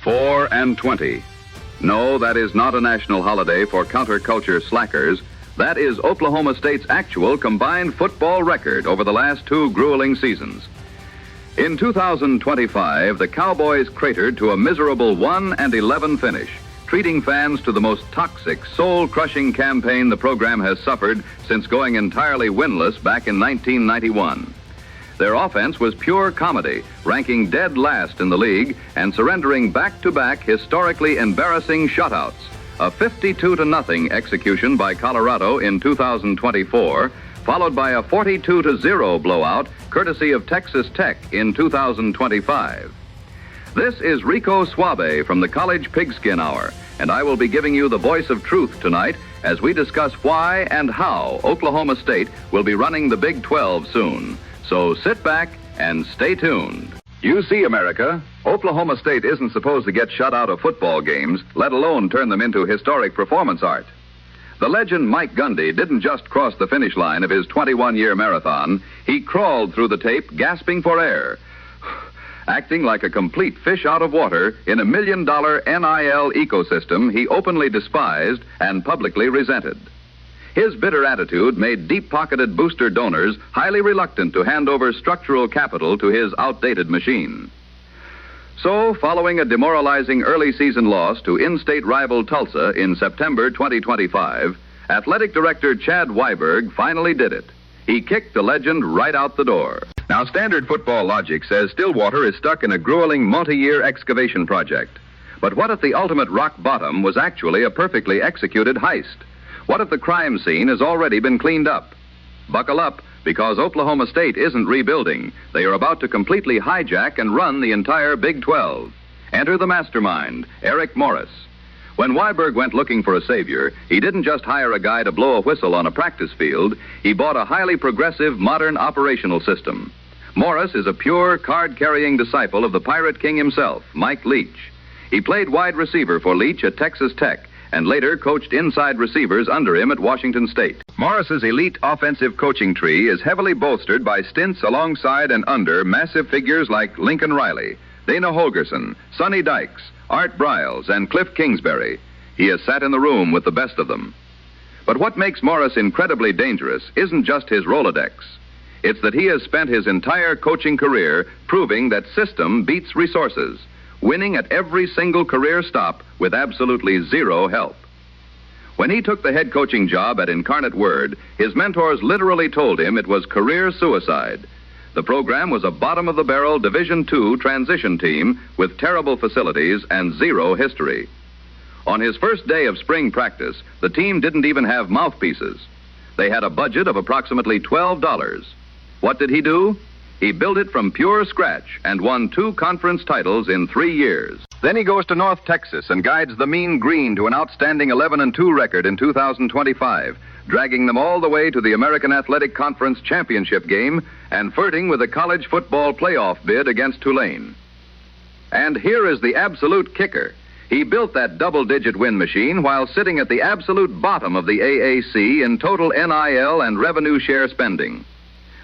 4-20. No, that is not a national holiday for counterculture slackers. That is Oklahoma State's actual combined football record over the last 2 grueling seasons. In 2025, the Cowboys cratered to a miserable 1-11 finish, treating fans to the most toxic, soul-crushing campaign the program has suffered since going entirely winless back in 1991. Their offense was pure comedy, ranking dead last in the league and surrendering back-to-back historically embarrassing shutouts. A 52-0 execution by Colorado in 2024, followed by a 42-0 blowout courtesy of Texas Tech in 2025. This is Rico Suave from the College Pigskin Hour, and I will be giving you the voice of truth tonight as we discuss why and how Oklahoma State will be running the Big 12 soon. So sit back and stay tuned. You see, America, Oklahoma State isn't supposed to get shut out of football games, let alone turn them into historic performance art. The legend Mike Gundy didn't just cross the finish line of his 21-year marathon. He crawled through the tape, gasping for air, acting like a complete fish out of water in a $1 million NIL ecosystem he openly despised and publicly resented. His bitter attitude made deep-pocketed booster donors highly reluctant to hand over structural capital to his outdated machine. So, following a demoralizing early season loss to in-state rival Tulsa in September 2025, Athletic Director Chad Weiberg finally did it. He kicked the legend right out the door. Now, standard football logic says Stillwater is stuck in a grueling multi-year excavation project. But what if the ultimate rock bottom was actually a perfectly executed heist? What if the crime scene has already been cleaned up? Buckle up, because Oklahoma State isn't rebuilding. They are about to completely hijack and run the entire Big 12. Enter the mastermind, Eric Morris. When Weiberg went looking for a savior, he didn't just hire a guy to blow a whistle on a practice field. He bought a highly progressive, modern operational system. Morris is a pure, card-carrying disciple of the Pirate King himself, Mike Leach. He played wide receiver for Leach at Texas Tech, and later coached inside receivers under him at Washington State. Morris's elite offensive coaching tree is heavily bolstered by stints alongside and under massive figures like Lincoln Riley, Dana Holgerson, Sonny Dykes, Art Briles, and Cliff Kingsbury. He has sat in the room with the best of them. But what makes Morris incredibly dangerous isn't just his Rolodex. It's that he has spent his entire coaching career proving that system beats resources, winning at every single career stop with absolutely zero help. When he took the head coaching job at Incarnate Word, his mentors literally told him it was career suicide. The program was a bottom-of-the-barrel Division II transition team with terrible facilities and zero history. On his first day of spring practice, the team didn't even have mouthpieces. They had a budget of approximately $12. What did he do? He built it from pure scratch and won 2 conference titles in 3 years. Then he goes to North Texas and guides the Mean Green to an outstanding 11-2 record in 2025, dragging them all the way to the American Athletic Conference championship game and flirting with a college football playoff bid against Tulane. And here is the absolute kicker. He built that double-digit win machine while sitting at the absolute bottom of the AAC in total NIL and revenue share spending.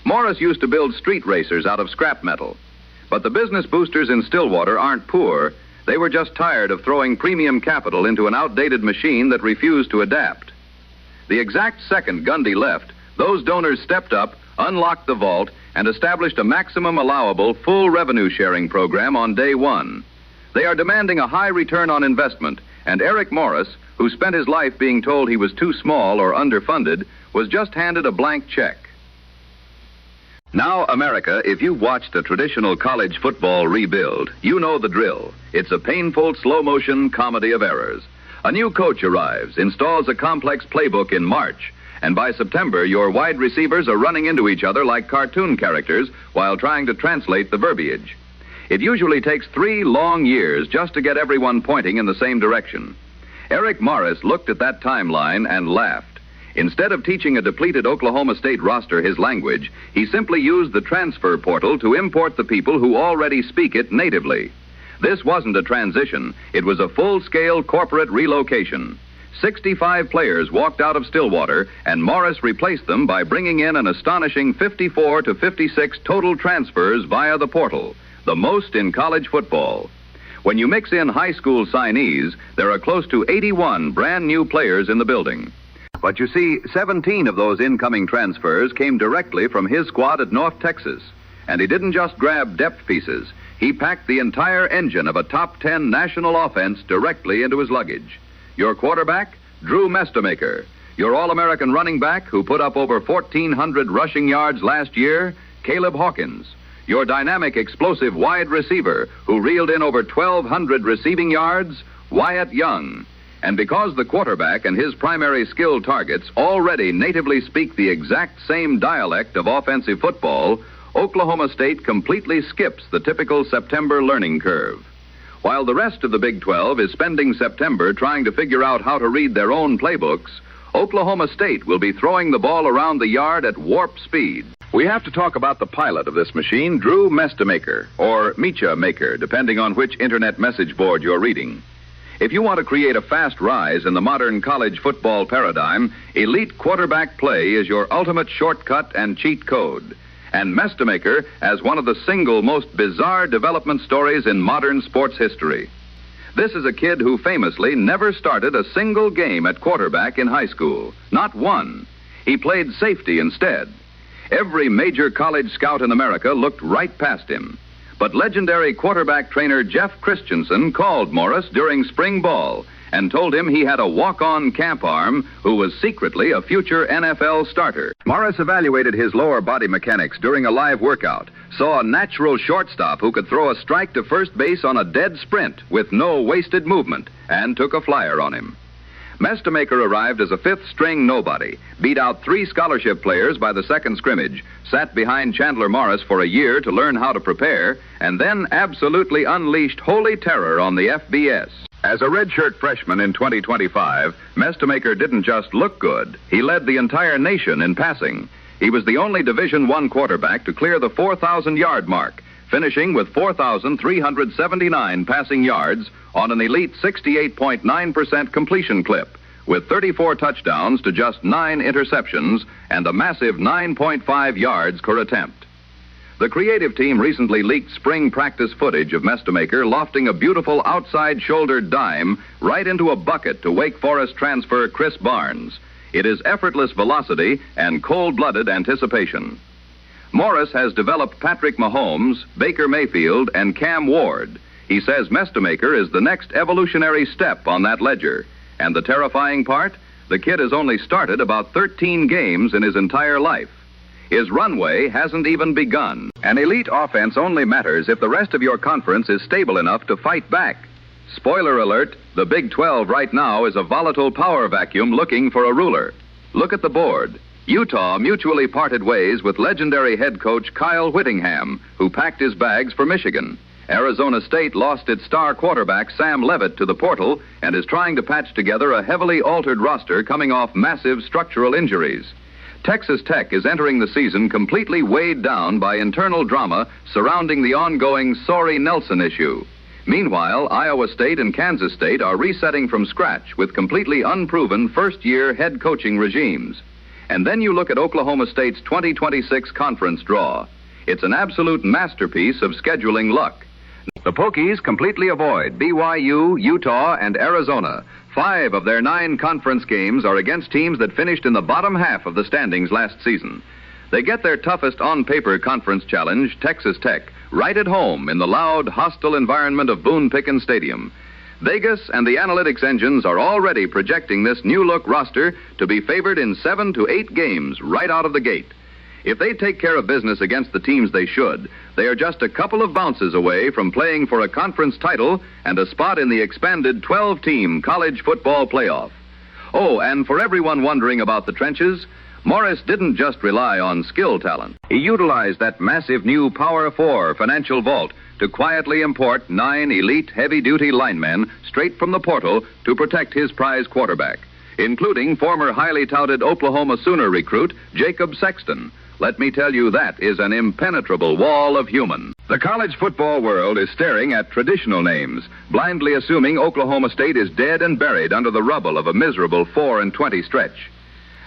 Morris used to build street racers out of scrap metal. But the business boosters in Stillwater aren't poor. They were just tired of throwing premium capital into an outdated machine that refused to adapt. The exact second Gundy left, those donors stepped up, unlocked the vault, and established a maximum-allowable full revenue-sharing program on day one. They are demanding a high return on investment, and Eric Morris, who spent his life being told he was too small or underfunded, was just handed a blank check. Now, America, if you've watched a traditional college football rebuild, you know the drill. It's a painful, slow-motion comedy of errors. A new coach arrives, installs a complex playbook in March, and by September, your wide receivers are running into each other like cartoon characters while trying to translate the verbiage. It usually takes 3 long years just to get everyone pointing in the same direction. Eric Morris looked at that timeline and laughed. Instead of teaching a depleted Oklahoma State roster his language, he simply used the transfer portal to import the people who already speak it natively. This wasn't a transition. It was a full-scale corporate relocation. 65 players walked out of Stillwater, and Morris replaced them by bringing in an astonishing 54 to 56 total transfers via the portal, the most in college football. When you mix in high school signees, there are close to 81 brand new players in the building. But you see, 17 of those incoming transfers came directly from his squad at North Texas. And he didn't just grab depth pieces. He packed the entire engine of a top 10 national offense directly into his luggage. Your quarterback, Drew Mestemaker. Your All-American running back, who put up over 1,400 rushing yards last year, Caleb Hawkins. Your dynamic, explosive wide receiver, who reeled in over 1,200 receiving yards, Wyatt Young. And because the quarterback and his primary skill targets already natively speak the exact same dialect of offensive football, Oklahoma State completely skips the typical September learning curve. While the rest of the Big 12 is spending September trying to figure out how to read their own playbooks, Oklahoma State will be throwing the ball around the yard at warp speed. We have to talk about the pilot of this machine, Drew Mestemaker, or Mecha Maker, depending on which internet message board you're reading. If you want to create a fast rise in the modern college football paradigm, elite quarterback play is your ultimate shortcut and cheat code. And Mestemaker has one of the single most bizarre development stories in modern sports history. This is a kid who famously never started a single game at quarterback in high school. Not one. He played safety instead. Every major college scout in America looked right past him. But legendary quarterback trainer Jeff Christensen called Morris during spring ball and told him he had a walk-on camp arm who was secretly a future NFL starter. Morris evaluated his lower body mechanics during a live workout, saw a natural shortstop who could throw a strike to first base on a dead sprint with no wasted movement, and took a flyer on him. Mestemaker arrived as a fifth-string nobody, beat out 3 scholarship players by the second scrimmage, sat behind Chandler Morris for a year to learn how to prepare, and then absolutely unleashed holy terror on the FBS. As a redshirt freshman in 2025, Mestemaker didn't just look good. He led the entire nation in passing. He was the only Division I quarterback to clear the 4,000-yard mark, finishing with 4,379 passing yards on an elite 68.9% completion clip, with 34 touchdowns to just 9 interceptions and a massive 9.5 yards per attempt. The creative team recently leaked spring practice footage of Mestemaker lofting a beautiful outside-shouldered dime right into a bucket to Wake Forest transfer Chris Barnes. It is effortless velocity and cold-blooded anticipation. Morris has developed Patrick Mahomes, Baker Mayfield, and Cam Ward. He says Mestemaker is the next evolutionary step on that ledger. And the terrifying part? The kid has only started about 13 games in his entire life. His runway hasn't even begun. An elite offense only matters if the rest of your conference is stable enough to fight back. Spoiler alert, the Big 12 right now is a volatile power vacuum looking for a ruler. Look at the board. Utah mutually parted ways with legendary head coach Kyle Whittingham, who packed his bags for Michigan. Arizona State lost its star quarterback Sam Leavitt to the portal and is trying to patch together a heavily altered roster coming off massive structural injuries. Texas Tech is entering the season completely weighed down by internal drama surrounding the ongoing Sorry Nelson issue. Meanwhile, Iowa State and Kansas State are resetting from scratch with completely unproven first-year head coaching regimes. And then you look at Oklahoma State's 2026 conference draw. It's an absolute masterpiece of scheduling luck. The Pokies completely avoid BYU, Utah, and Arizona. 5 of their 9 conference games are against teams that finished in the bottom half of the standings last season. They get their toughest on-paper conference challenge, Texas Tech, right at home in the loud, hostile environment of Boone Pickens Stadium. Vegas and the analytics engines are already projecting this new-look roster to be favored in 7 to 8 games right out of the gate. If they take care of business against the teams they should, they are just a couple of bounces away from playing for a conference title and a spot in the expanded 12-team college football playoff. Oh, and for everyone wondering about the trenches, Morris didn't just rely on skill talent. He utilized that massive new Power 4 financial vault to quietly import 9 elite heavy-duty linemen straight from the portal to protect his prize quarterback, including former highly touted Oklahoma Sooner recruit Jacob Sexton. Let me tell you, that is an impenetrable wall of human. The college football world is staring at traditional names, blindly assuming Oklahoma State is dead and buried under the rubble of a miserable 4-20 stretch.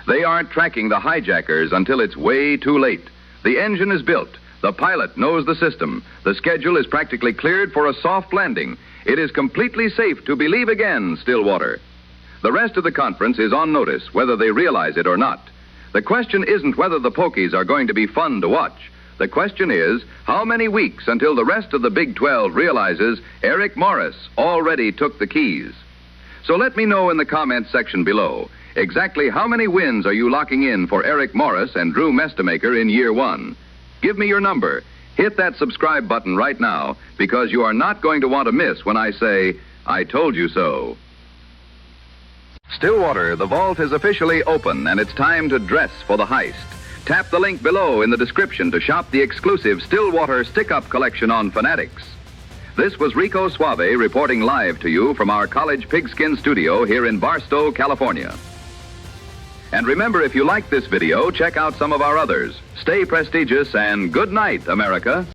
They aren't tracking the hijackers until it's way too late. The engine is built. The pilot knows the system. The schedule is practically cleared for a soft landing. It is completely safe to believe again, Stillwater. The rest of the conference is on notice, whether they realize it or not. The question isn't whether the Pokies are going to be fun to watch. The question is, how many weeks until the rest of the Big 12 realizes Eric Morris already took the keys? So let me know in the comments section below, exactly how many wins are you locking in for Eric Morris and Drew Mestamaker in year one? Give me your number. Hit that subscribe button right now, because you are not going to want to miss when I say, I told you so. Stillwater, the vault is officially open, and it's time to dress for the heist. Tap the link below in the description to shop the exclusive Stillwater stick-up collection on Fanatics. This was Rico Suave reporting live to you from our College Pigskin studio here in Barstow, California. And remember, if you like this video, check out some of our others. Stay prestigious and good night, America.